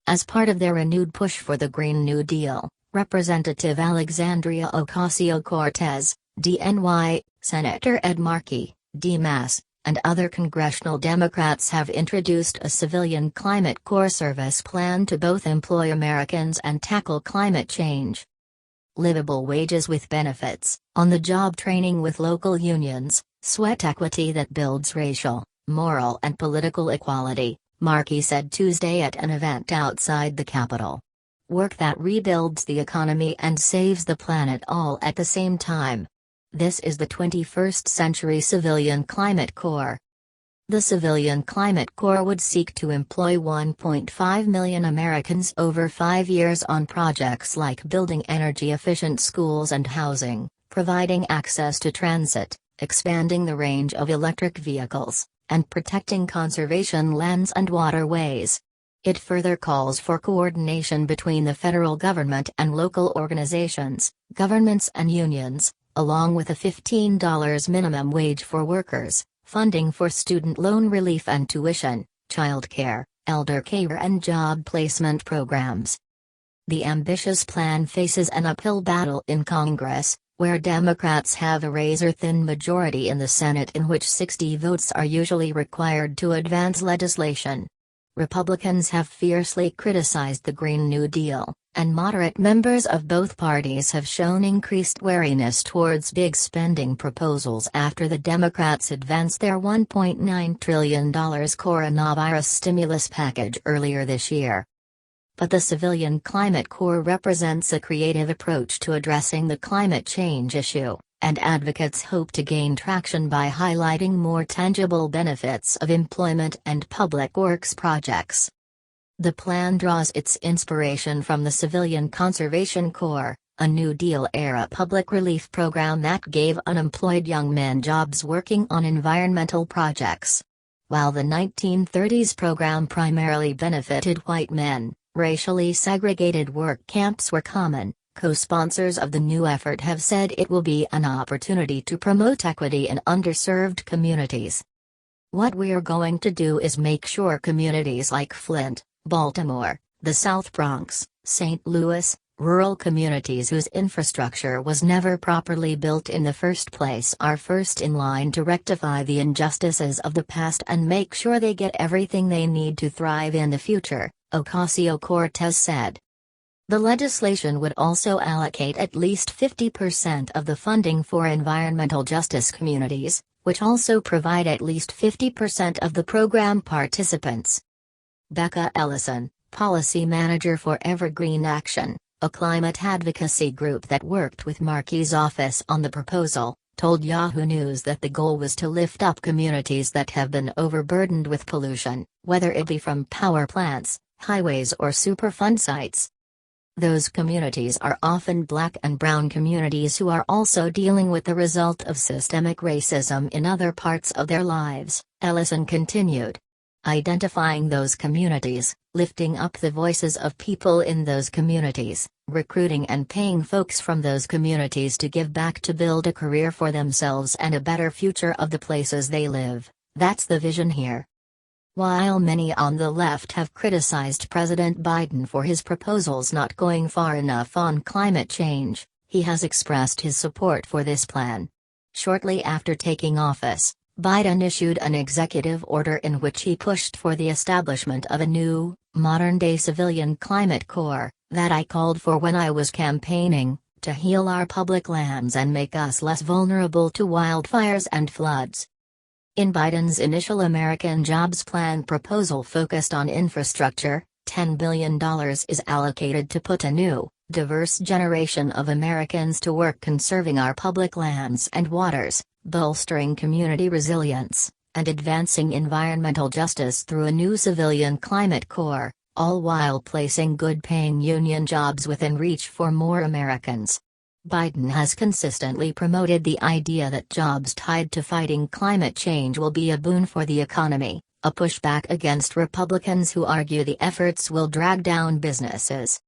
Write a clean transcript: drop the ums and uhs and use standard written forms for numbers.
As part of their renewed push for the Green New Deal, Representative Alexandria Ocasio-Cortez, DNY, Senator Ed Markey, D-Mass, and other congressional Democrats have introduced a civilian climate corps service plan to both employ Americans and tackle climate change. Livable wages with benefits, on-the-job training with local unions, sweat equity that builds racial, moral and political equality, Markey said Tuesday at an event outside the Capitol. Work that rebuilds the economy and saves the planet all at the same time. This is the 21st century Civilian Climate Corps. The Civilian Climate Corps would seek to employ 1.5 million Americans over 5 years on projects like building energy-efficient schools and housing, providing access to transit, expanding the range of electric vehicles, and protecting conservation lands and waterways. It further calls for coordination between the federal government and local organizations, governments and unions, along with a $15 minimum wage for workers, funding for student loan relief and tuition, childcare, elder care and job placement programs. The ambitious plan faces an uphill battle in Congress, where Democrats have a razor-thin majority in the Senate in which 60 votes are usually required to advance legislation. Republicans have fiercely criticized the Green New Deal, and moderate members of both parties have shown increased wariness towards big spending proposals after the Democrats advanced their $1.9 trillion coronavirus stimulus package earlier this year. But the Civilian Climate Corps represents a creative approach to addressing the climate change issue, and advocates hope to gain traction by highlighting more tangible benefits of employment and public works projects. The plan draws its inspiration from the Civilian Conservation Corps, a New Deal-era public relief program that gave unemployed young men jobs working on environmental projects. While the 1930s program primarily benefited white men, racially segregated work camps were common. Co-sponsors of the new effort have said it will be an opportunity to promote equity in underserved communities. What we're going to do is make sure communities like Flint, Baltimore, the South Bronx, St. Louis, rural communities whose infrastructure was never properly built in the first place are first in line to rectify the injustices of the past and make sure they get everything they need to thrive in the future, Ocasio-Cortez said. The legislation would also allocate at least 50% of the funding for environmental justice communities, which also provide at least 50% of the program participants. Becca Ellison, policy manager for Evergreen Action, a climate advocacy group that worked with Markey's office on the proposal, told Yahoo News that the goal was to lift up communities that have been overburdened with pollution, whether it be from power plants, highways or Superfund sites. Those communities are often Black and brown communities who are also dealing with the result of systemic racism in other parts of their lives, Ellison continued. Identifying those communities, lifting up the voices of people in those communities, recruiting and paying folks from those communities to give back to build a career for themselves and a better future of the places they live, that's the vision here. While many on the left have criticized President Biden for his proposals not going far enough on climate change, he has expressed his support for this plan. Shortly after taking office, Biden issued an executive order in which he pushed for the establishment of a new, modern-day civilian climate corps, that I called for when I was campaigning, to heal our public lands and make us less vulnerable to wildfires and floods. In Biden's initial American Jobs Plan proposal focused on infrastructure, $10 billion is allocated to put a new, diverse generation of Americans to work conserving our public lands and waters, bolstering community resilience, and advancing environmental justice through a new civilian climate corps, all while placing good-paying union jobs within reach for more Americans. Biden has consistently promoted the idea that jobs tied to fighting climate change will be a boon for the economy, a pushback against Republicans who argue the efforts will drag down businesses.